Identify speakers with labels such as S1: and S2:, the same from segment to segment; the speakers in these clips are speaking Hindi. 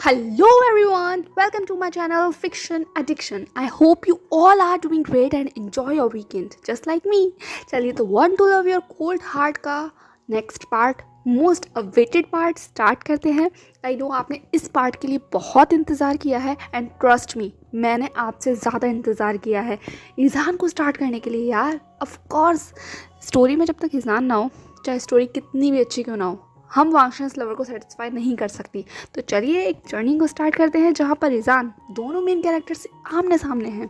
S1: Hello everyone, welcome to my channel Fiction Addiction. I hope you all are doing great and enjoy your weekend just like me. चलिए तो Want to Love Your Cold Heart का next part most awaited part start करते हैं। आई नो आपने इस पार्ट के लिए बहुत इंतज़ार किया है एंड ट्रस्ट मी मैंने आपसे ज़्यादा इंतज़ार किया है ईज़ान को स्टार्ट करने के लिए यार। ऑफ कोर्स स्टोरी में जब तक ईज़ान ना हो, चाहे स्टोरी कितनी भी अच्छी क्यों ना हो, हम वांगशंस लवर को सेटिस्फाई नहीं कर सकती। तो चलिए एक जर्नी को स्टार्ट करते हैं जहाँ पर ईज़ान दोनों मेन कैरेक्टर से आमने सामने हैं।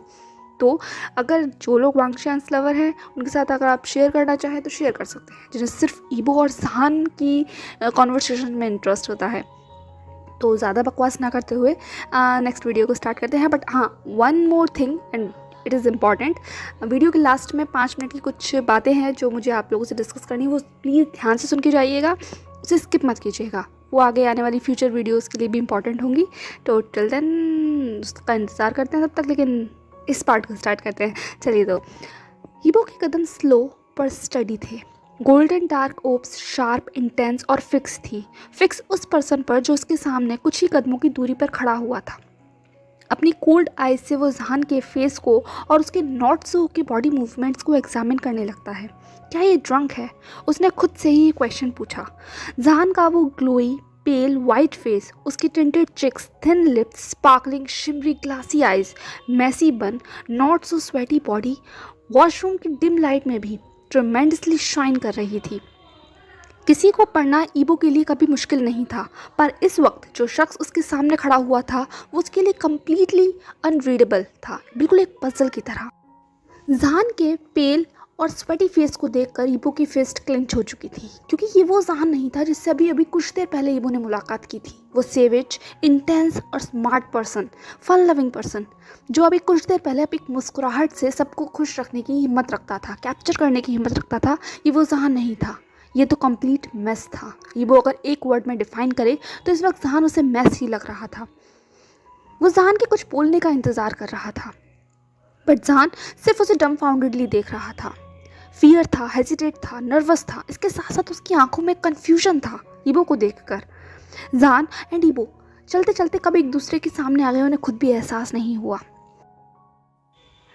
S1: तो अगर जो लोग वांगशंस लवर हैं उनके साथ अगर आप शेयर करना चाहें तो शेयर कर सकते हैं, जिन्हें सिर्फ ईबो और जहान की कॉन्वर्सेशन में इंटरेस्ट होता है। तो ज़्यादा बकवास ना करते हुए नेक्स्ट वीडियो को स्टार्ट करते हैं। बट हाँ, one more thing and it is important, video के लास्ट में 5 मिनट की कुछ बातें हैं जो मुझे आप लोगों से डिस्कस करनी है, वो प्लीज़ ध्यान से सुन के जाइएगा, उसे स्किप मत कीजिएगा, वो आगे आने वाली फ्यूचर वीडियोस के लिए भी इंपॉर्टेंट होंगी। तो टिल देन उसका इंतज़ार करते हैं तब तक, लेकिन इस पार्ट को स्टार्ट करते हैं। चलिए तो ईबो के कदम स्लो पर स्टडी थे। गोल्डन डार्क ओप्स शार्प, इंटेंस और फिक्स थी। फिक्स उस पर्सन पर जो उसके सामने कुछ ही कदमों की दूरी पर खड़ा हुआ था। अपनी कोल्ड आइज से वो जहान के फेस को और उसके नॉट सो के बॉडी मूवमेंट्स को एग्जामिन करने लगता है। क्या ये ड्रंक है? उसने खुद से ही क्वेश्चन पूछा। जहान का वो ग्लोई पेल वाइट फेस, उसकी tinted cheeks, thin lips, sparkling shimmery glassy eyes, messy bun, not so sweaty body washroom की डिम लाइट में भी ट्रेमेंडसली शाइन कर रही थी। किसी को पढ़ना ईबो के लिए कभी मुश्किल नहीं था, पर इस वक्त जो शख्स उसके सामने खड़ा हुआ था वो उसके लिए कम्प्लीटली अनरीडेबल था, बिल्कुल एक पजल की तरह। जहान के पेल और स्वेटी फेस को देखकर ईबो की फिस्ट क्लेंच हो चुकी थी, क्योंकि ये वो जहान नहीं था जिससे अभी अभी कुछ देर पहले ईबो ने मुलाकात की थी। वो सेविज, इंटेंस और smart person, fun loving person, जो अभी कुछ देर पहले एक मुस्कुराहट से सबको खुश रखने की हिम्मत रखता था, कैप्चर करने की हिम्मत रखता था, ये वो जहान नहीं था। ये तो कंप्लीट मेस था। ईबो अगर एक वर्ड में डिफाइन करे तो इस वक्त जहान उसे मेस ही लग रहा था। वो जहान के कुछ बोलने का इंतज़ार कर रहा था, बट जहान सिर्फ उसे डम्फाउंडेडली देख रहा था। फियर था, हेजिटेट था, नर्वस था, इसके साथ साथ उसकी आंखों में कन्फ्यूजन था ईबो को देखकर। जहान एंड ईबो चलते चलते कब एक दूसरे के सामने आ गए उन्हें खुद भी एहसास नहीं हुआ।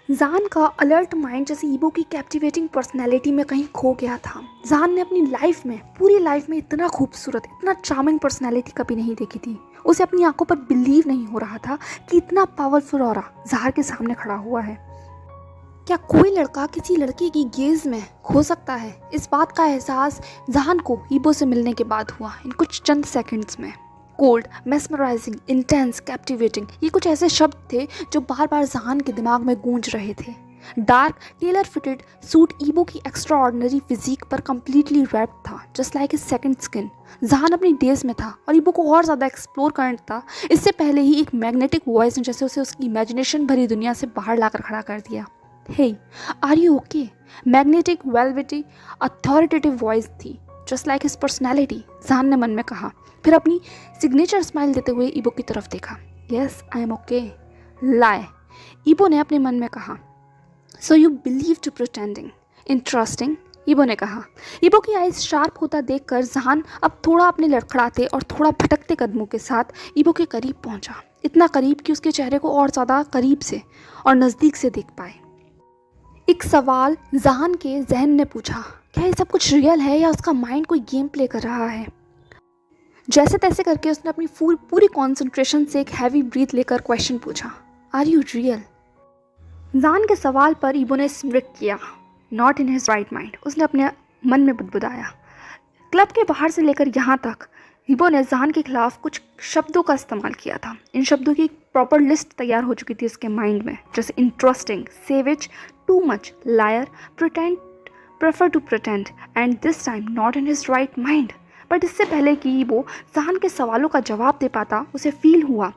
S1: जहान का अलर्ट माइंड जैसे ईबो की कैप्टिवेटिंग पर्सनैलिटी में कहीं खो गया था। जहान ने अपनी लाइफ में, पूरी लाइफ में इतना खूबसूरत, इतना चार्मिंग पर्सनैलिटी कभी नहीं देखी थी। उसे अपनी आंखों पर बिलीव नहीं हो रहा था कि इतना पावरफुल ऑरा जहान के सामने खड़ा हुआ है। क्या कोई लड़का किसी लड़की की गेज में खो सकता है? इस बात का एहसास जहान को ईबो से मिलने के बाद हुआ, इन कुछ चंद सेकंड्स में। कोल्ड, मेस्मराइजिंग, इंटेंस, कैप्टिवेटिंग, ये कुछ ऐसे शब्द थे जो बार बार जहान के दिमाग में गूंज रहे थे। डार्क टेलर फिटेड सूट ईबो की एक्स्ट्रा ऑर्डिनरी फिजिक पर कम्प्लीटली रैप्ड था, just like his second skin. जहान अपनी डेज में था और ईबो को और ज़्यादा एक्सप्लोर करना था। इससे पहले ही एक मैग्नेटिक वॉइस ने जैसे उसे उसकी इमेजिनेशन भरी दुनिया से बाहर लाकर खड़ा कर दिया। Hey, are you okay? Magnetic, velvety, authoritative voice थी, just like his personality. Jahan ने मन में कहा, फिर अपनी सिग्नेचर स्माइल देते हुए ईबो की तरफ देखा। Yes, I am okay. Liar, Ebo ने अपने मन में कहा। So you believe to pretending? Interesting, Ebo ने कहा। ईबो की आइज शार्प होता देखकर जहान अब थोड़ा अपने लड़खड़ाते और थोड़ा भटकते कदमों के साथ ईबो के करीब पहुंचा, इतना करीब कि उसके चेहरे को और ज़्यादा करीब से और नज़दीक से देख पाए। एक सवाल जहान के जहन ने पूछा, क्या ये सब कुछ रियल है या उसका माइंड कोई गेम प्ले कर रहा है? जैसे तैसे करके उसने अपनी पूरी कॉन्सेंट्रेशन से एक हैवी ब्रीथ लेकर क्वेश्चन पूछा, आर यू रियल? जहान के सवाल पर ईबो ने स्मिट किया। Not in his right mind, उसने अपने मन में बुदबुदाया। क्लब के बाहर से लेकर यहाँ तक ईबो ने जहान के खिलाफ कुछ शब्दों का इस्तेमाल किया था। इन शब्दों की एक प्रॉपर लिस्ट तैयार हो चुकी थी उसके माइंड में, जैसे interesting, savage, too much, liar, pretend, prefer to pretend, and this time not in his right mind. But इससे पहले कि ईबो जहान के सवालों का जवाब दे पाता, उसे फील हुआ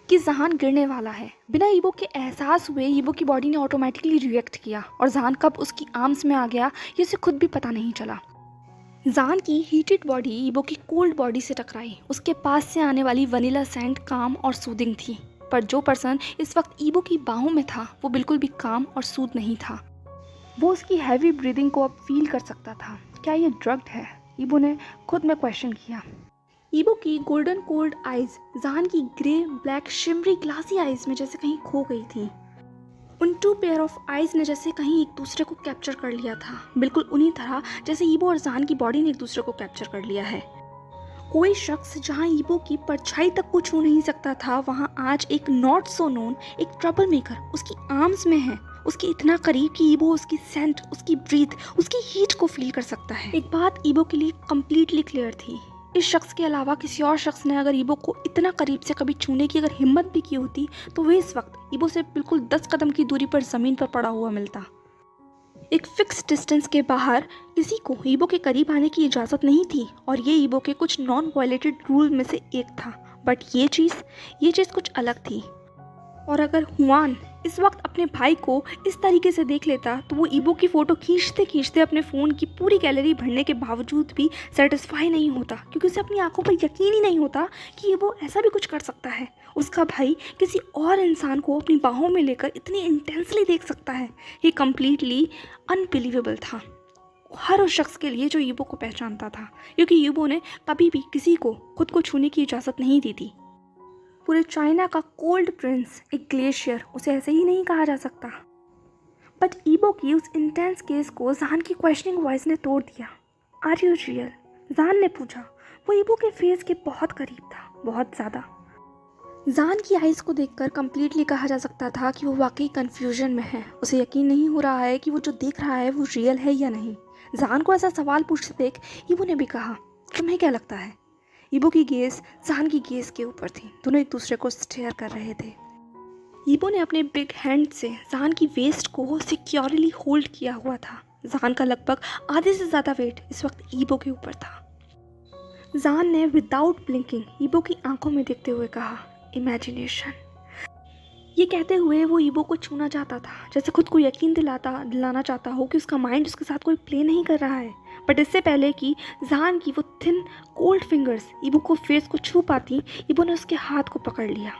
S1: कि जहान गिरने वाला है। बिना ईबो के एहसास हुए ईबो की बॉडी ने ऑटोमेटिकली रिएक्ट किया और जहान कब उसकी आर्म्स में आ गया ये उसे खुद भी पता नहीं चला। जहान की हीटेड बॉडी ईबो की कोल्ड बॉडी से टकराई। उसके पास से आने वाली वनीला सेंट काम और सूदिंग थी, पर जो पर्सन इस वक्त ईबो की बाहों में था वो बिल्कुल भी काम और सूद नहीं था। वो उसकी हैवी ब्रीदिंग को अब फील कर सकता था। क्या ये ड्रग्ड है? ईबो ने खुद में क्वेश्चन किया। ईबो की गोल्डन कोल्ड आइज जहान की grey black shimmery glassy eyes में जैसे कहीं खो गई थी। उन टू पेयर ऑफ आइज ने जैसे कहीं एक दूसरे को कैप्चर कर लिया था, बिल्कुल उन्हीं तरह जैसे ईबो और जहान की बॉडी ने एक दूसरे को कैप्चर कर लिया है। कोई शख्स जहां ईबो की परछाई तक को छू नहीं सकता था, वहां आज एक नॉट सो नोन, एक ट्रबल मेकर उसकी आर्म्स में है, उसके इतना करीब कि ईबो उसकी सेंट, उसकी ब्रीथ, उसकी हीट को फील कर सकता है। एक बात ईबो के लिए कंप्लीटली क्लियर थी, इस शख्स के अलावा किसी और शख्स ने अगर ईबो को इतना करीब से कभी छूने की अगर हिम्मत भी की होती तो वह इस वक्त ईबो से बिल्कुल 10 कदम की दूरी पर ज़मीन पर पड़ा हुआ मिलता। एक फिक्स डिस्टेंस के बाहर किसी को ईबो के करीब आने की इजाज़त नहीं थी और ये ईबो के कुछ नॉन वायलेटेड रूल में से एक था। बट ये चीज़ कुछ अलग थी। और अगर हुआन इस वक्त अपने भाई को इस तरीके से देख लेता तो वो ईबो की फ़ोटो खींचते खींचते अपने फ़ोन की पूरी गैलरी भरने के बावजूद भी सेटिस्फाई नहीं होता, क्योंकि उसे अपनी आंखों पर यकीन ही नहीं होता कि ईबो ऐसा भी कुछ कर सकता है। उसका भाई किसी और इंसान को अपनी बाहों में लेकर इतनी इंटेंसली देख सकता है। ये कम्प्लीटली अनबिलीवेबल था हर उस शख्स के लिए जो ईबो को पहचानता था, क्योंकि ईबो ने कभी भी किसी को खुद को छूने की इजाज़त नहीं दी थी। पूरे चाइना का कोल्ड प्रिंस, एक ग्लेशियर, उसे ऐसे ही नहीं कहा जा सकता। बट ईबो की उस इंटेंस केस को जहान की क्वेश्चनिंग वॉइस ने तोड़ दिया। Are you real? जहान ने पूछा। वो ईबो के फेस के बहुत करीब था, बहुत ज़्यादा। जहान की आइज़ को देखकर कंप्लीटली कहा जा सकता था कि वो वाकई कन्फ्यूजन में है। उसे यकीन नहीं हो रहा है कि वो जो देख रहा है वो रियल है या नहीं। जहान को ऐसा सवाल पूछते देख ईबो ने भी कहा, तुम्हें क्या लगता है? ईबो की गेज़ जहान की गेज़ के ऊपर थी। दोनों एक दूसरे को स्टेयर कर रहे थे। ईबो ने अपने बिग हैंड से जहान की वेस्ट को सिक्योरली होल्ड किया हुआ था। जहान का लगभग आधे से ज़्यादा वेट इस वक्त ईबो के ऊपर था। जहान ने विदाउट ब्लिंकिंग ईबो की आंखों में देखते हुए कहा, इमेजिनेशन। ये कहते हुए वो ईबो को छूना चाहता था, जैसे खुद को यकीन दिलाना चाहता हो कि उसका माइंड उसके साथ कोई प्ले नहीं कर रहा है। बट इससे पहले कि जहान की वो थिन कोल्ड फिंगर्स ईबो को फेस को छू पाती, ईबो ने उसके हाथ को पकड़ लिया।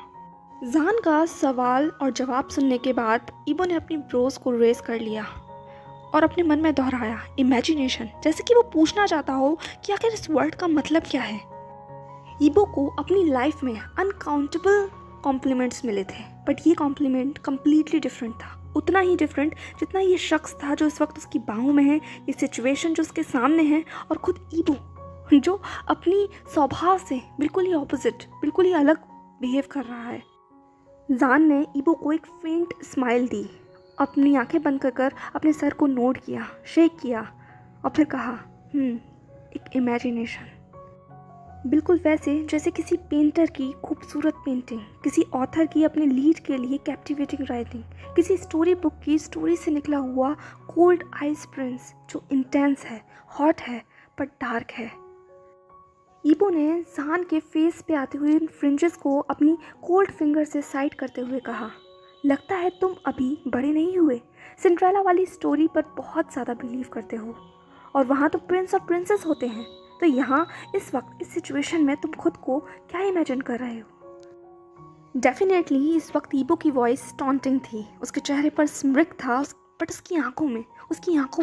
S1: जहान का सवाल और जवाब सुनने के बाद ईबो ने अपनी ब्रोज को रेस कर लिया और अपने मन में दोहराया, इमेजिनेशन, जैसे कि वो पूछना चाहता हो कि आखिर इस वर्ड का मतलब क्या है। ईबो को अपनी लाइफ में अनकाउंटेबल कॉम्प्लीमेंट्स मिले थे, बट ये कॉम्प्लीमेंट कम्प्लीटली डिफरेंट था। उतना ही डिफरेंट जितना ये शख्स था जो इस वक्त उसकी बाहों में है, ये सिचुएशन जो उसके सामने है, और खुद ईबो जो अपनी स्वभाव से बिल्कुल ही ऑपोजिट, बिल्कुल ही अलग बिहेव कर रहा है। जहान ने ईबो को एक फेंट स्माइल दी, अपनी आंखें बंद कर अपने सर को नोट किया, शेक किया और फिर कहा, एक इमेजिनेशन। बिल्कुल वैसे जैसे किसी पेंटर की खूबसूरत पेंटिंग, किसी ऑथर की अपने लीड के लिए कैप्टिवेटिंग राइटिंग, किसी स्टोरी बुक की स्टोरी से निकला हुआ कोल्ड आइज प्रिंस जो इंटेंस है, हॉट है पर डार्क है। ईबो ने जहान के फेस पे आते हुए इन फ्रिंजेस को अपनी कोल्ड फिंगर से साइड करते हुए कहा, लगता है तुम अभी बड़े नहीं हुए। सिंड्रेला वाली स्टोरी पर बहुत ज़्यादा बिलीव करते हो और वहाँ तो प्रिंस और प्रिंसेस होते हैं, तो यहाँ इस वक्त इस सिचुएशन में तुम खुद को क्या इमेजिन कर रहे हो? डेफिनेटली इस वक्त ईबो की वॉइस टॉन्टिंग थी, उसके चेहरे पर स्मिर्क था, बट उसकी आंखों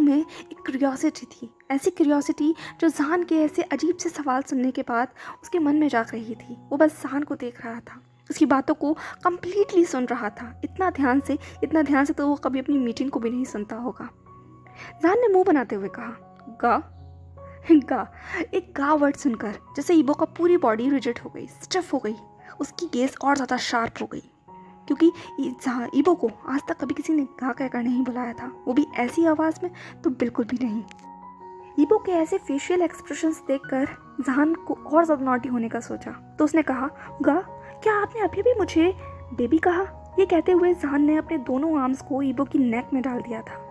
S1: में एक क्यूरियोसिटी थी, ऐसी क्यूरियोसिटी जो जहान के ऐसे अजीब से सवाल सुनने के बाद उसके मन में जाग रही थी। वो बस जहान को देख रहा था, उसकी बातों को कम्प्लीटली सुन रहा था, इतना ध्यान से तो वो कभी अपनी मीटिंग को भी नहीं सुनता होगा। जहान ने मुंह बनाते हुए कहा, गा। एक गा वर्ड सुनकर जैसे ईबो का पूरी बॉडी रिजिड हो गई, स्टिफ हो गई, उसकी गेज और ज़्यादा शार्प हो गई, क्योंकि ईबो को आज तक कभी किसी ने गा कहकर नहीं बुलाया था, वो भी ऐसी आवाज़ में तो बिल्कुल भी नहीं। ईबो के ऐसे फेशियल एक्सप्रेशंस देखकर जहान को और ज़्यादा नॉटी होने का सोचा, तो उसने कहा, गा, क्या आपने अभी भी मुझे बेबी कहा? ये कहते हुए जहान ने अपने दोनों आर्म्स को ईबो की नेक में डाल दिया था।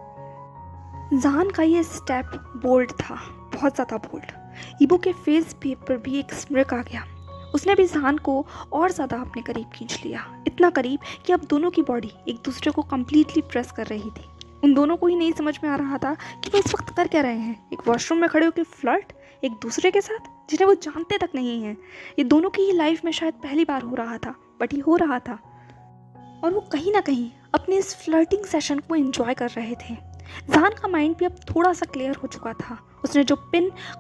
S1: जहान का ये स्टेप बोल्ड था, बहुत ज़्यादा बोल्ड। ईबो के फेस पर भी एक स्मिर्क आ गया। उसने भी जहान को और ज़्यादा अपने करीब खींच लिया, इतना करीब कि अब दोनों की बॉडी एक दूसरे को कम्प्लीटली प्रेस कर रही थी। उन दोनों को ही नहीं समझ में आ रहा था कि वो इस वक्त कर क्या रहे हैं, एक वॉशरूम में खड़े होकर फ्लर्ट एक दूसरे के साथ जिन्हें वो जानते तक नहीं हैं। ये दोनों की ही लाइफ में शायद पहली बार हो रहा था, बट ये हो रहा था और वो कहीं ना कहीं अपने इस फ्लर्टिंग सेशन को एंजॉय कर रहे थे। जहान का माइंड भी अब थोड़ा सा क्लियर हो चुका था। उसने जो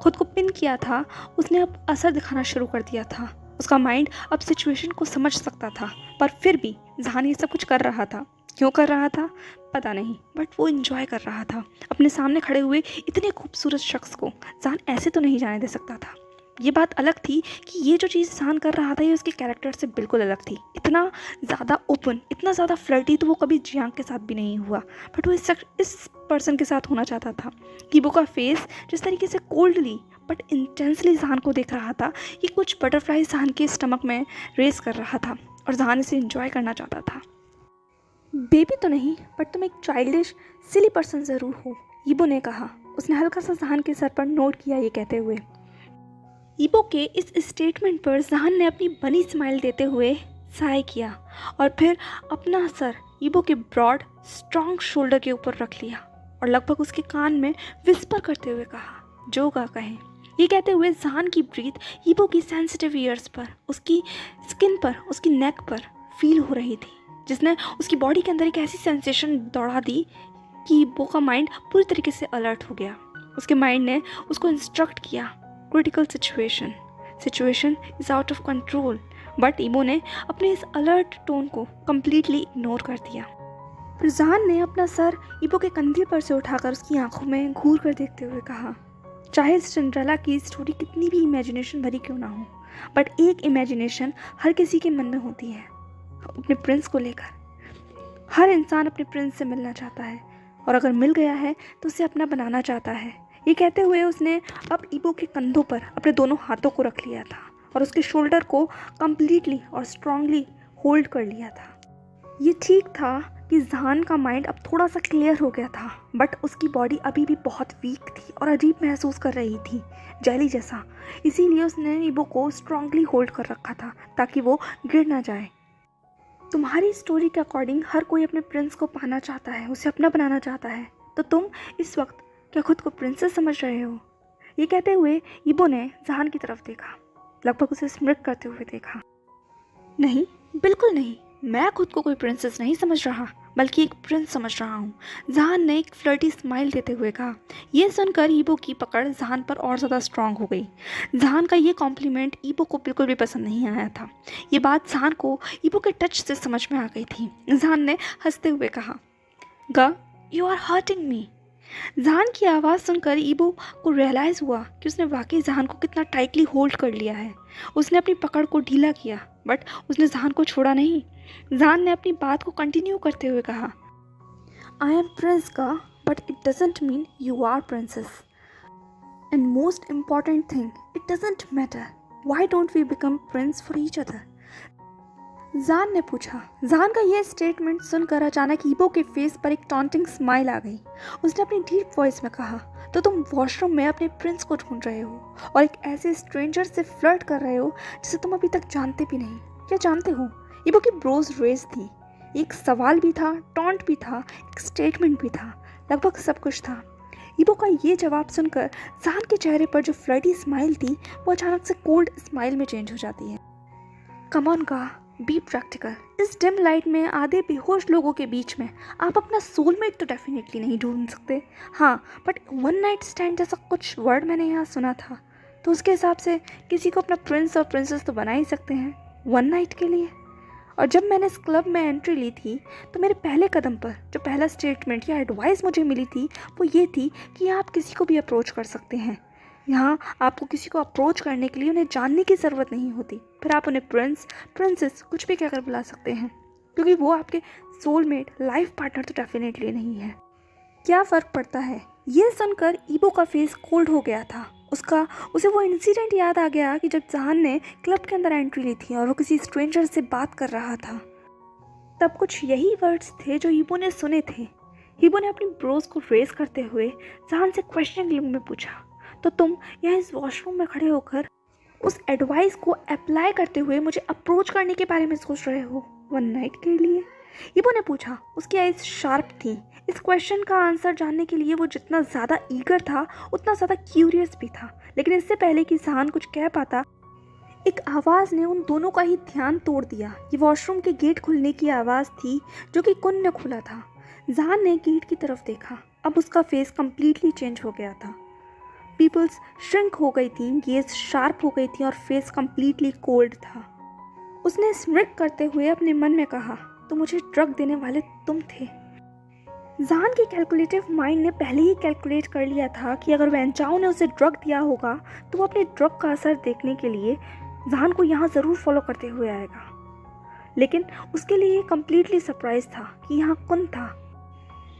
S1: खुद को पिन किया था उसने अब असर दिखाना शुरू कर दिया था। उसका माइंड अब सिचुएशन को समझ सकता था, पर फिर भी जहान ये सब कुछ कर रहा था। क्यों कर रहा था पता नहीं, बट वो एंजॉय कर रहा था अपने सामने खड़े हुए इतने खूबसूरत शख्स को। जहान ऐसे तो नहीं जाने दे सकता था। ये बात अलग थी कि ये जो चीज़ जहान कर रहा था ये उसके कैरेक्टर से बिल्कुल अलग थी। इतना ज़्यादा ओपन, इतना ज़्यादा फ्लर्टी तो वो कभी जियांग के साथ भी नहीं हुआ, बट वो इस पर्सन के साथ होना चाहता था। ईबो का फेस जिस तरीके से कोल्डली बट इंटेंसली जहान को देख रहा था, ये कुछ बटरफ्लाई जहान के स्टमक में रेस कर रहा था और जहान इसे एंजॉय करना चाहता था। बेबी तो नहीं, बट तुम एक चाइल्डिश सिली पर्सन ज़रूर हो, ईबो ने कहा। उसने हल्का सा जहान के सर पर नोट किया ये कहते हुए। ईबो के इस स्टेटमेंट पर जहान ने अपनी बनी स्माइल देते हुए साय किया और फिर अपना सर ईबो के ब्रॉड स्ट्रॉन्ग शोल्डर के ऊपर रख लिया और लगभग उसके कान में विस्पर करते हुए कहा, जो गा कहें। ये कहते हुए जहान की ब्रीथ ईबो की सेंसिटिव ईयर्स पर, उसकी स्किन पर, उसकी नेक पर फील हो रही थी, जिसने उसकी बॉडी के अंदर एक ऐसी सेंसेशन दौड़ा दी कि ईबो का माइंड पूरी तरीके से अलर्ट हो गया। उसके माइंड ने उसको इंस्ट्रक्ट किया, critical situation is out of control, but Ebo ने अपने इस अलर्ट टोन को कम्प्लीटली इग्नोर कर दिया। फिर जहान ने अपना सर ईबो के कंधे पर से उठाकर उसकी आंखों में घूर कर देखते हुए कहा, चाहे सिंड्रेला की स्टोरी कितनी भी इमेजिनेशन भरी क्यों ना हो, बट एक इमेजिनेशन हर किसी के मन में होती है अपने प्रिंस को लेकर। हर इंसान अपने प्रिंस से मिलना चाहता है और अगर मिल गया है तो उसे अपना बनाना चाहता है। ये कहते हुए उसने अब ईबो के कंधों पर अपने दोनों हाथों को रख लिया था और उसके शोल्डर को कम्प्लीटली और स्ट्रांगली होल्ड कर लिया था। ये ठीक था कि जहान का माइंड अब थोड़ा सा क्लियर हो गया था, बट उसकी बॉडी अभी भी बहुत वीक थी और अजीब महसूस कर रही थी, जेली जैसा। इसीलिए उसने ईबो को स्ट्रांगली होल्ड कर रखा था ताकि वो गिर ना जाए। तुम्हारी स्टोरी के अकॉर्डिंग हर कोई अपने प्रिंस को पाना चाहता है, उसे अपना बनाना चाहता है, तो तुम इस वक्त क्या खुद को प्रिंसेस समझ रहे हो? ये कहते हुए ईबो ने जहान की तरफ देखा, लगभग उसे स्मृत करते हुए देखा। नहीं, बिल्कुल नहीं, मैं खुद को कोई प्रिंसेस नहीं समझ रहा, बल्कि एक प्रिंस समझ रहा हूँ, जहान ने एक फ्लर्टी स्माइल देते हुए कहा। यह सुनकर ईबो की पकड़ जहान पर और ज़्यादा स्ट्रांग हो गई। जहान का ये कॉम्प्लीमेंट ईबो को बिल्कुल भी पसंद नहीं आया था। ये बात जहान को ईबो के टच से समझ में आ गई थी। जहान ने हंसते हुए कहा, गा, यू आर हर्टिंग मी। जहान की आवाज़ सुनकर ईबो को रियलाइज़ हुआ कि उसने वाकई जहान को कितना टाइटली होल्ड कर लिया है। उसने अपनी पकड़ को ढीला किया, बट उसने जहान को छोड़ा नहीं। जहान ने अपनी बात को कंटिन्यू करते हुए कहा, आई एम प्रिंस का, but it doesn't mean you are princess. And most important thing, it doesn't matter why don't we become prince for each other. Jahan ने पूछा। जहान का यह स्टेटमेंट सुनकर अचानक ईबो के फेस पर एक टॉन्टिंग स्माइल आ गई। उसने अपनी डीप वॉइस में कहा, तो तुम वॉशरूम में अपने प्रिंस को ढूंढ रहे हो और एक ऐसे स्ट्रेंजर से फ्लर्ट कर रहे हो जिसे तुम अभी तक जानते भी नहीं। क्या जानते हो? ईबो की ब्रोज रेज थी। एक सवाल भी था, टॉन्ट भी था, एक स्टेटमेंट भी था, लगभग सब कुछ था। ईबो का ये जवाब सुनकर जहान के चेहरे पर जो फ्लर्टी स्माइल थी वो अचानक से कोल्ड स्माइल में चेंज हो जाती है। कम ऑन गा, बी प्रैक्टिकल। इस डिम लाइट में आधे बेहोश लोगों के बीच में आप अपना सोलमेट तो डेफिनेटली नहीं ढूंढ सकते। हाँ, बट वन नाइट स्टैंड जैसा कुछ वर्ड मैंने यहाँ सुना था, तो उसके हिसाब से किसी को अपना प्रिंस और प्रिंसेस तो बना ही सकते हैं वन नाइट के लिए। और जब मैंने इस क्लब में एंट्री ली थी तो मेरे पहले कदम पर जो पहला स्टेटमेंट या एडवाइस मुझे मिली थी वो ये थी कि आप किसी को भी अप्रोच कर सकते हैं। यहाँ आपको किसी को अप्रोच करने के लिए उन्हें जानने की ज़रूरत नहीं होती, फिर आप उन्हें प्रिंस, प्रिंसेस कुछ भी कहकर बुला सकते हैं, क्योंकि वो आपके सोलमेट, लाइफ पार्टनर तो डेफिनेटली नहीं है। क्या फ़र्क पड़ता है? ये सुनकर ईबो का फेस कोल्ड हो गया था। उसे वो इंसिडेंट याद आ गया कि जब जहान ने क्लब के अंदर एंट्री ली थी और वो किसी स्ट्रेंजर से बात कर रहा था। तब कुछ यही वर्ड्स थे जो ईबो ने सुने थे। ईबो ने अपनी ब्रोज को रेस करते हुए जहान से क्वेश्चनिंग लुक में पूछा, तो तुम यहाँ इस वॉशरूम में खड़े होकर उस एडवाइस को अप्लाई करते हुए मुझे अप्रोच करने के बारे में सोच रहे हो वन नाइट के लिए? ईबो ने पूछा। उसकी आइज शार्प थी। इस क्वेश्चन का आंसर जानने के लिए वो जितना ज़्यादा ईगर था उतना ज़्यादा क्यूरियस भी था। लेकिन इससे पहले कि जहान कुछ कह पाता, एक आवाज़ ने उन दोनों का ही ध्यान तोड़ दिया। ये वॉशरूम के गेट खुलने की आवाज़ थी जो कि कुन ने खुला था। जहान ने गेट की तरफ देखा। अब उसका फेस कम्प्लीटली चेंज हो गया था। पीपल्स श्रिंक हो गई थी, गेज शार्प हो गई थी और फेस कम्प्लीटली कोल्ड था। उसने स्मिर्क करते हुए अपने मन में कहा, तो मुझे ड्रग देने वाले तुम थे। जान के कैलकुलेटिव माइंड ने पहले ही कैलकुलेट कर लिया था कि अगर वेंचाओ ने उसे ड्रग दिया होगा तो वो अपने ड्रग का असर देखने के लिए जान को यहाँ ज़रूर फॉलो करते हुए आएगा। लेकिन उसके लिए ये कम्प्लीटली सरप्राइज था कि यहाँ कुन था।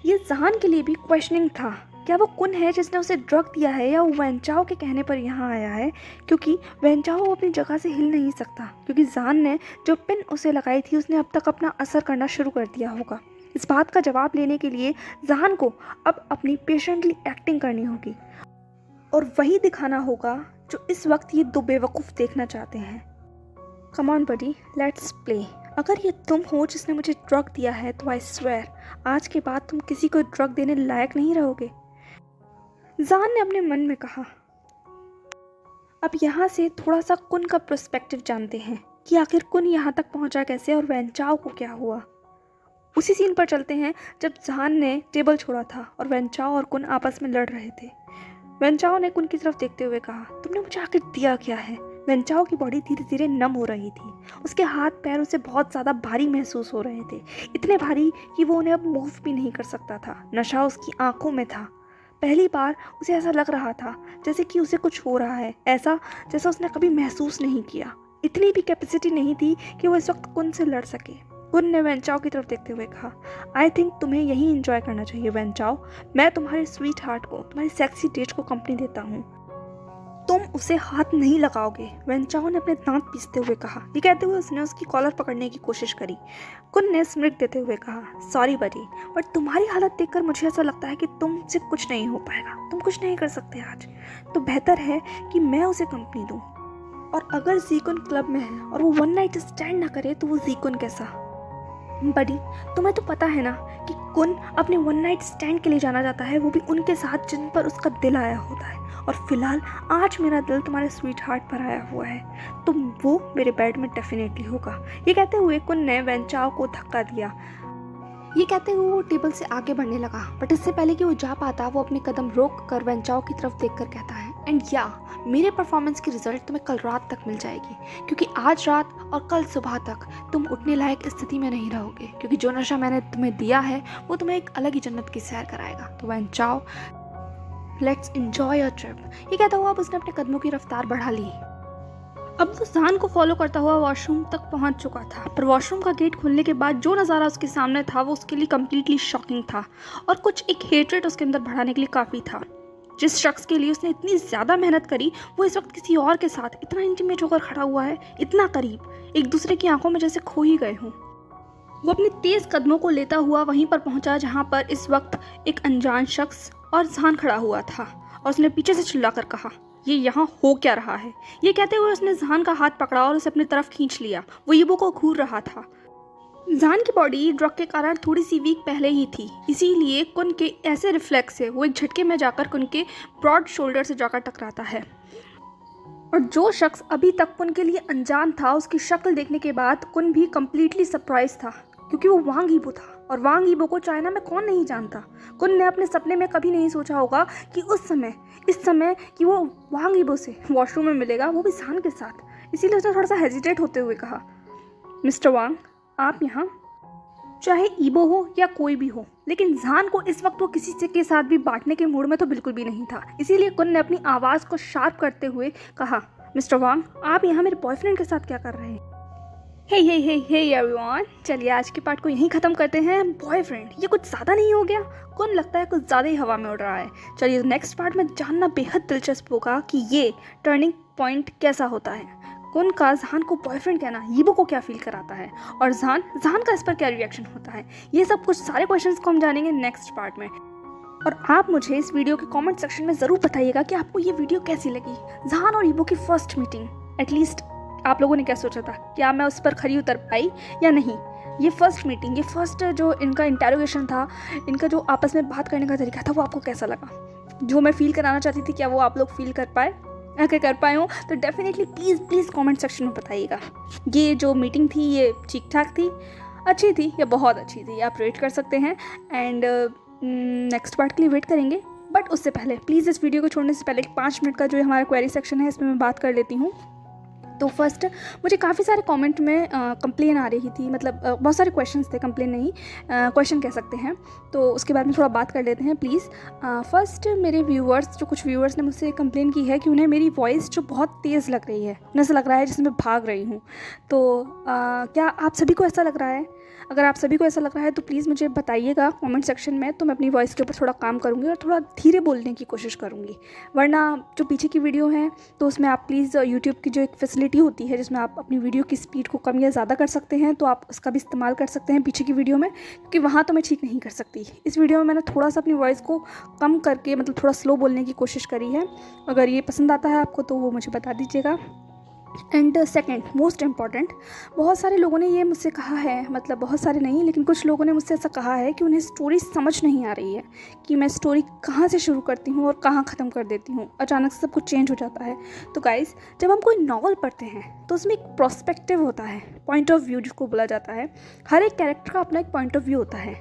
S1: ये जान के लिए भी क्वेश्चनिंग था, क्या वो कुन है जिसने उसे ड्रग दिया है या वो वेंचाओ के कहने पर यहाँ आया है, क्योंकि वेंचाओ अपनी जगह से हिल नहीं सकता, क्योंकि जान ने जो पिन उसे लगाई थी उसने अब तक अपना असर करना शुरू कर दिया होगा। इस बात का जवाब लेने के लिए जान को अब अपनी पेशेंटली एक्टिंग करनी होगी और वही दिखाना होगा जो इस वक्त ये दो बेवकूफ़ देखना चाहते हैं। Come on buddy, let's play. अगर ये तुम हो जिसने मुझे ड्रग दिया है तो आई स्वेयर आज के बाद तुम किसी को ड्रग देने लायक नहीं रहोगे। जान ने अपने मन में कहा। अब यहाँ से थोड़ा सा कुन का पर्सपेक्टिव जानते हैं कि आखिर कुन यहाँ तक पहुँचा कैसे और वेंचाओ को क्या हुआ। उसी सीन पर चलते हैं जब जान ने टेबल छोड़ा था और वेंचाओ और कुन आपस में लड़ रहे थे। वेंचाओ ने कुन की तरफ देखते हुए कहा, तुमने मुझे आखिर दिया क्या है। वेंचाओ की बॉडी धीरे धीरे नम हो रही थी। उसके हाथ पैर उसे बहुत ज़्यादा भारी महसूस हो रहे थे, इतने भारी कि वो उन्हें अब मूव भी नहीं कर सकता था। नशा उसकी आंखों में था। पहली बार उसे ऐसा लग रहा था जैसे कि उसे कुछ हो रहा है, ऐसा जैसा उसने कभी महसूस नहीं किया। इतनी भी कैपेसिटी नहीं थी कि वो इस वक्त कुन से लड़ सके। कुन ने वेंचाओ की तरफ देखते हुए कहा, आई थिंक तुम्हें यही इंजॉय करना चाहिए वेंचाओ। मैं तुम्हारे स्वीट हार्ट को, तुम्हारी सेक्सी डेट को कंपनी देता हूँ, तुम उसे हाथ नहीं लगाओगे। वेंचाओ ने अपने दांत पीसते हुए कहा। ये कहते हुए उसने उसकी कॉलर पकड़ने की कोशिश करी। कुन ने स्मिर्क देते हुए कहा, सॉरी बडी, बट तुम्हारी हालत देखकर मुझे ऐसा लगता है कि तुमसे कुछ नहीं हो पाएगा, तुम कुछ नहीं कर सकते आज, तो बेहतर है कि मैं उसे कंपनी दूँ। और अगर जीकुन क्लब में है और वो वन नाइट स्टैंड ना करे तो वो जीकुन कैसा। बडी, तुम्हें तो पता है ना कि कुन अपने वन नाइट स्टैंड के लिए जाना जाता है, वो भी उनके साथ जिन पर उसका दिल आया होता है। और फिलहाल आज मेरा दिल तुम्हारे स्वीट हार्ट पर आया हुआ है, तो वो मेरे बेड में डेफिनेटली होगा। ये कहते हुए कुन ने वेंचाओ को धक्का दिया। ये कहते हुए वो टेबल से आगे बढ़ने लगा, बट इससे पहले कि वो जा पाता वो अपने कदम रोक कर वेंचाओ की तरफ देखकर कहता है, एंड या मेरे परफॉर्मेंस की रिजल्ट तुम्हें कल रात तक मिल जाएगी, क्योंकि आज रात और कल सुबह तक तुम उठने लायक स्थिति में नहीं रहोगे, क्योंकि जो नशा मैंने तुम्हें दिया है वो तुम्हें एक अलग ही जन्नत की सैर कराएगा। तो वेंचाओ, लेट्स एंजॉय योर ट्रिप। ये कहता हुआ अब उसने अपने कदमों की रफ्तार बढ़ा ली। अब वो जान को फॉलो करता हुआ वॉशरूम तक पहुंच चुका था, पर वॉशरूम का गेट खुलने के बाद जो नज़ारा उसके सामने था वो उसके लिए कम्प्लीटली शॉकिंग था और कुछ एक हेट्रेट उसके अंदर बढ़ाने के लिए काफ़ी था। जिस शख्स के लिए उसने इतनी ज़्यादा मेहनत करी वो इस वक्त किसी और के साथ इतना इंटीमेट होकर खड़ा हुआ है, इतना करीब, एक दूसरे की आंखों में जैसे खो ही गए हों। वो अपने तेज़ कदमों को लेता हुआ वहीं पर पहुंचा जहां पर इस वक्त एक अनजान शख्स और जान खड़ा हुआ था, और उसने पीछे से चिल्लाकर कहा, ये यहाँ हो क्या रहा है। ये कहते हुए उसने जान का हाथ पकड़ा और उसे अपनी तरफ खींच लिया। वो ईबो को घूर रहा था। जान की बॉडी ड्रग के कारण थोड़ी सी वीक पहले ही थी, इसीलिए कुन के ऐसे रिफ्लेक्स से वो एक झटके में जाकर कुन के ब्रॉड शोल्डर से जाकर टकराता है। और जो शख्स अभी तक कुन के लिए अनजान था, उसकी शक्ल देखने के बाद कुन भी कम्प्लीटली सरप्राइज था, क्योंकि वो वांग ईबो था, और वांग ईबो को चाइना में कौन नहीं जानता। कुन ने अपने सपने में कभी नहीं सोचा होगा कि इस समय कि वो वांग ईबो से वॉशरूम में मिलेगा, वो भी जान के साथ। इसीलिए उसने थोड़ा सा हेजिटेट होते हुए कहा, मिस्टर वांग, आप यहाँ, चाहे ईबो हो या कोई भी हो, लेकिन जान को इस वक्त वो किसी से के साथ भी बांटने के मूड में तो बिल्कुल भी नहीं था। इसीलिए कुन ने अपनी आवाज़ को शार्प करते हुए कहा, मिस्टर वांग, आप यहाँ मेरे बॉयफ्रेंड के साथ क्या कर रहे हैं। हे एवरीवन, चलिए आज के पार्ट को यहीं ख़त्म करते हैं। बॉयफ्रेंड, ये कुछ ज़्यादा नहीं हो गया? कुन लगता है कुछ ज़्यादा ही हवा में उड़ रहा है। चलिए नेक्स्ट पार्ट में जानना बेहद दिलचस्प होगा कि ये टर्निंग पॉइंट कैसा होता है। कुन का जान को बॉयफ्रेंड कहना ईबो को क्या फील कराता है, और जान का इस पर क्या रिएक्शन होता है। ये सब कुछ सारे क्वेश्चंस को हम जानेंगे नेक्स्ट पार्ट में। और आप मुझे इस वीडियो के कमेंट सेक्शन में ज़रूर बताइएगा कि आपको ये वीडियो कैसी लगी। जान और ईबो की फर्स्ट मीटिंग, एटलीस्ट आप लोगों ने क्या सोचा था, क्या मैं उस पर खरी उतर पाई या नहीं। ये फर्स्ट मीटिंग, ये फर्स्ट जो इनका इंटेरोगेशन था, इनका जो आपस में बात करने का तरीका था, वो आपको कैसा लगा। जो मैं फील कराना चाहती थी, क्या वो आप लोग फील कर पाए? अगर कर पाए हो तो डेफिनेटली प्लीज़ कमेंट सेक्शन में बताइएगा। ये जो मीटिंग थी ये ठीक ठाक थी, अच्छी थी या बहुत अच्छी थी, आप रेट कर सकते हैं। एंड नेक्स्ट पार्ट के लिए वेट करेंगे। बट उससे पहले प्लीज़ इस वीडियो को छोड़ने से पहले 5 मिनट का जो हमारा क्वेरी सेक्शन है इसमें मैं बात कर लेती हूँ। तो फर्स्ट मुझे काफ़ी सारे कमेंट में कंप्लेन आ रही थी, मतलब बहुत सारे क्वेश्चंस थे, कंप्लेन नहीं क्वेश्चन कह सकते हैं। तो उसके बारे में थोड़ा बात कर लेते हैं प्लीज़। फर्स्ट मेरे व्यूअर्स, जो कुछ व्यूअर्स ने मुझसे कंप्लेन की है कि उन्हें मेरी वॉइस जो बहुत तेज़ लग रही है, उन्हें ऐसा लग रहा है जैसे मैं भाग रही हूँ। तो क्या आप सभी को ऐसा लग रहा है? अगर आप सभी को ऐसा लग रहा है तो प्लीज़ मुझे बताइएगा कमेंट सेक्शन में, तो मैं अपनी वॉइस के ऊपर थोड़ा काम करूँगी और थोड़ा धीरे बोलने की कोशिश करूँगी। वरना जो पीछे की वीडियो है तो उसमें आप प्लीज़ यूट्यूब की जो एक फैसिलिटी होती है जिसमें आप अपनी वीडियो की स्पीड को कम या ज़्यादा कर सकते हैं, तो आप उसका भी इस्तेमाल कर सकते हैं पीछे की वीडियो में, क्योंकि वहाँ तो मैं ठीक नहीं कर सकती। इस वीडियो में मैंने थोड़ा सा अपनी वॉइस को कम करके, मतलब थोड़ा स्लो बोलने की कोशिश करी है। अगर ये पसंद आता है आपको तो वो मुझे बता दीजिएगा। एंड सेकेंड मोस्ट इम्पॉर्टेंट, बहुत सारे लोगों ने ये मुझसे कहा है, मतलब बहुत सारे नहीं लेकिन कुछ लोगों ने मुझसे ऐसा कहा है कि उन्हें स्टोरी समझ नहीं आ रही है, कि मैं स्टोरी कहाँ से शुरू करती हूँ और कहाँ ख़त्म कर देती हूँ, अचानक से सब कुछ चेंज हो जाता है। तो गाइज़, जब हम कोई नॉवल पढ़ते हैं तो उसमें एक प्रोस्पेक्टिव होता है, पॉइंट ऑफ व्यू जिसको बोला जाता है। हर एक कैरेक्टर का अपना एक पॉइंट ऑफ व्यू होता है।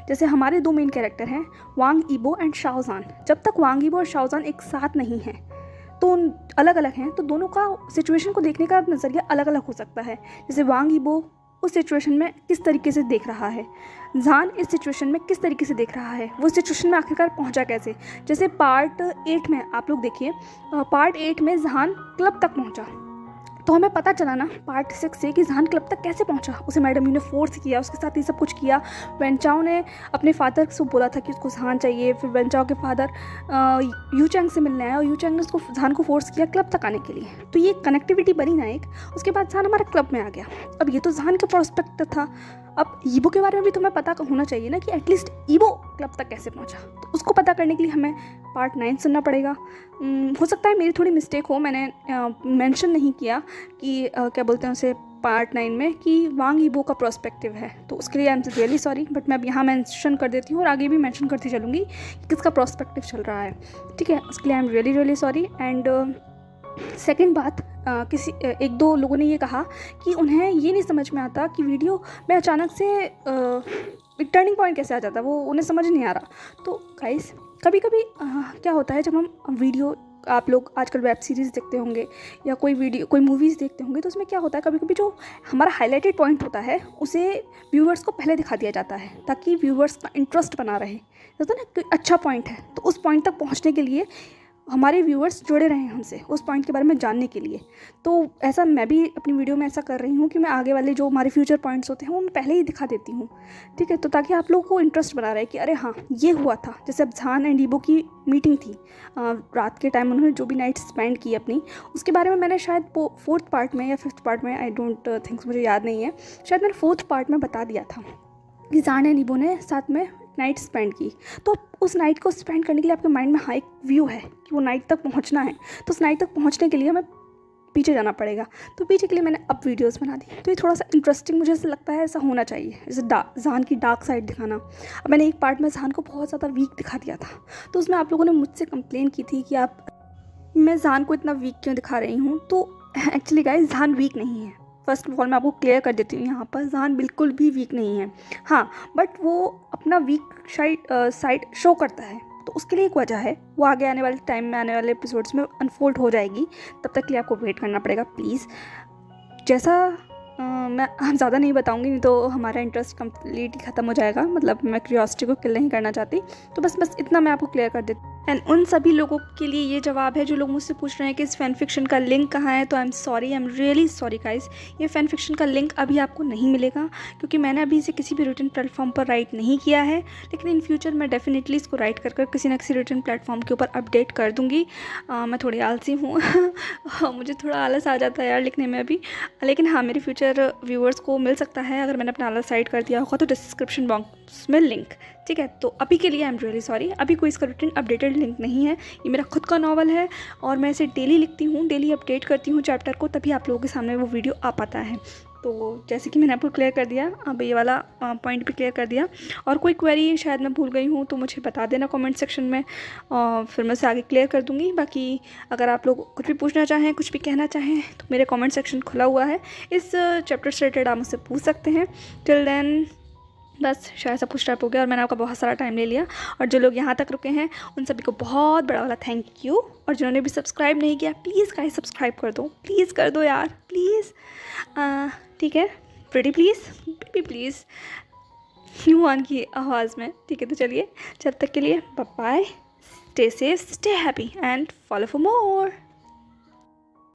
S1: जैसे हमारे 2 मेन कैरेक्टर हैं, वांग ईबो एंड शाओजान। जब तक वांग ईबो और शाओजान एक साथ नहीं हैं तो अलग अलग हैं, तो दोनों का सिचुएशन को देखने का नज़रिया अलग अलग हो सकता है। जैसे वांग ईबो उस सिचुएशन में किस तरीके से देख रहा है, जान इस सिचुएशन में किस तरीके से देख रहा है, वो सिचुएशन में आखिरकार पहुंचा कैसे। जैसे पार्ट 8 में आप लोग देखिए, पार्ट 8 में जान क्लब तक पहुंचा, तो हमें पता चला ना पार्ट 6 से कि जान क्लब तक कैसे पहुंचा। उसे मैडम यू ने फोर्स किया, उसके साथ ये सब कुछ किया। वेंचाओ ने अपने फादर से बोला था कि उसको जान चाहिए, फिर वेंचाओ के फादर यू चैंग से मिलने आया और यू चैंग ने उसको जान को फोर्स किया क्लब तक आने के लिए। तो ये कनेक्टिविटी बनी ना एक, उसके बाद जान हमारे क्लब में आ गया। अब ये तो जान का प्रोस्पेक्ट था, अब ईबो के बारे में भी तुम्हें पता होना चाहिए ना कि एटलीस्ट ईबो क्लब तक कैसे पहुंचा। तो उसको पता करने के लिए हमें पार्ट 9 सुनना पड़ेगा। हो सकता है मेरी थोड़ी मिस्टेक हो, मैंने मेंशन नहीं किया कि क्या बोलते हैं उसे पार्ट 9 में कि वांग ईबो का प्रोस्पेक्टिव है, तो उसके लिए I am really sorry. But मैं अब यहाँ मेंशन कर देती हूँ और आगे भी मेंशन करती चलूँगी कि किसका प्रोस्पेक्टिव चल रहा है, ठीक है। उसके लिए I am really sorry. And second बात, किसी 1-2 लोगों ने ये कहा कि उन्हें ये नहीं समझ में आता कि वीडियो में अचानक से एक टर्निंग पॉइंट कैसे आ जाता है, वो उन्हें समझ नहीं आ रहा। तो गाइस, कभी कभी क्या होता है, जब हम वीडियो, आप लोग आजकल वेब सीरीज़ देखते होंगे या कोई मूवीज़ देखते होंगे, तो उसमें क्या होता है, कभी कभी जो हमारा हाईलाइटेड पॉइंट होता है उसे व्यूअर्स को पहले दिखा दिया जाता है ताकि व्यूअर्स का इंटरेस्ट बना रहे। जैसे ना कोई अच्छा पॉइंट है तो उस पॉइंट तक पहुँचने के लिए हमारे व्यूअर्स जुड़े रहे हैं हमसे उस पॉइंट के बारे में जानने के लिए। तो ऐसा मैं भी अपनी वीडियो में ऐसा कर रही हूँ कि मैं आगे वाले जो हमारे फ्यूचर पॉइंट्स होते हैं वो मैं पहले ही दिखा देती हूँ, ठीक है। तो ताकि आप लोगों को इंटरेस्ट बना रहे कि अरे हाँ ये हुआ था। जैसे अब जान एंड ईबो की मीटिंग थी, रात के टाइम उन्होंने जो भी नाइट स्पेंड की अपनी, उसके बारे में मैंने शायद 4th पार्ट में या 5th पार्ट में, आई डोंट थिंक, मुझे याद नहीं है, शायद मैंने 4th पार्ट में बता दिया था कि जान एंड ईबो ने साथ में नाइट स्पेंड की। तो उस नाइट को स्पेंड करने के लिए आपके माइंड में हाँ एक व्यू है कि वो नाइट तक पहुंचना है, तो उस नाइट तक पहुंचने के लिए हमें पीछे जाना पड़ेगा। तो पीछे के लिए मैंने अब वीडियोस बना दी। तो ये थोड़ा सा इंटरेस्टिंग मुझे ऐसा लगता है, ऐसा होना चाहिए। जैसे जान की डार्क साइड दिखाना। अब मैंने एक पार्ट में जान को बहुत ज़्यादा वीक दिखा दिया था, तो उसमें आप लोगों ने मुझसे कंप्लेन की थी कि मैं जान को इतना वीक क्यों दिखा रही हूँ। तो एक्चुअली गाइस, जान वीक नहीं है। फर्स्ट ऑफ ऑल मैं आपको क्लियर कर देती हूँ, यहाँ पर जान बिल्कुल भी वीक नहीं है। हाँ, बट वो अपना वीक साइड शो करता है, तो उसके लिए एक वजह है, वो आगे आने वाले टाइम में, आने वाले एपिसोड्स में अनफोल्ड हो जाएगी। तब तक के लिए आपको वेट करना पड़ेगा प्लीज़। जैसा हम ज़्यादा नहीं बताऊंगी, नहीं तो हमारा इंटरेस्ट कम्प्लीट ख़त्म हो जाएगा, मतलब मैं क्यूरियोसिटी को किल नहीं करना चाहती। तो बस इतना मैं आपको क्लियर कर देती हूँ। एंड उन सभी लोगों के लिए ये जवाब है जो लोग मुझसे पूछ रहे हैं कि इस फैन फिक्शन का लिंक कहाँ है। तो I am really sorry guys, ये फैन फिक्शन का लिंक अभी आपको नहीं मिलेगा, क्योंकि मैंने अभी इसे किसी भी रिटन प्लेटफॉर्म पर राइट नहीं किया है। लेकिन इन फ्यूचर मैं डेफिनेटली इसको राइट कर किसी न किसी रिटन प्लेटफॉर्म के ऊपर अपडेट कर दूँगी। मैं थोड़ी आलसी हूँ मुझे थोड़ा आलस आ जाता है यार लिखने में अभी। लेकिन हाँ, मेरे फ्यूचर व्यूअर्स को मिल सकता है अगर मैंने अपना आलस साइड कर दिया होगा तो डिस्क्रिप्शन बॉक्स में लिंक, ठीक है। तो अभी के लिए आई एम रियली सॉरी, अभी कोई इसका रिटन अपडेटेड लिंक नहीं है। ये मेरा खुद का नावल है और मैं इसे डेली लिखती हूँ, डेली अपडेट करती हूँ चैप्टर को, तभी आप लोगों के सामने वो वीडियो आ पाता है। तो जैसे कि मैंने आपको क्लियर कर दिया, अब ये वाला पॉइंट भी क्लियर कर दिया। और कोई क्वेरी शायद मैं भूल गई हूँ तो मुझे बता देना कमेंट सेक्शन में, फिर मैं उसे आगे क्लियर कर दूँगी। बाकी अगर आप लोग कुछ भी पूछना चाहें, कुछ भी कहना चाहें, तो मेरे कमेंट सेक्शन खुला हुआ है। इस चैप्टर से रिलेटेड आप मुझसे पूछ सकते हैं। टिल देन
S2: बस शायद सब कुछ टाइप हो गया और मैंने आपका बहुत सारा टाइम ले लिया। और जो लोग यहाँ तक रुके हैं उन सभी को बहुत बड़ा वाला थैंक यू। और जिन्होंने भी सब्सक्राइब नहीं किया प्लीज़ गाइस सब्सक्राइब कर दो, प्लीज़ कर दो यार प्लीज़। ठीक है pretty please, baby please, human की आवाज़ में। ठीक है तो चलिए जब तक के लिए bye bye, stay safe, stay happy and follow for more.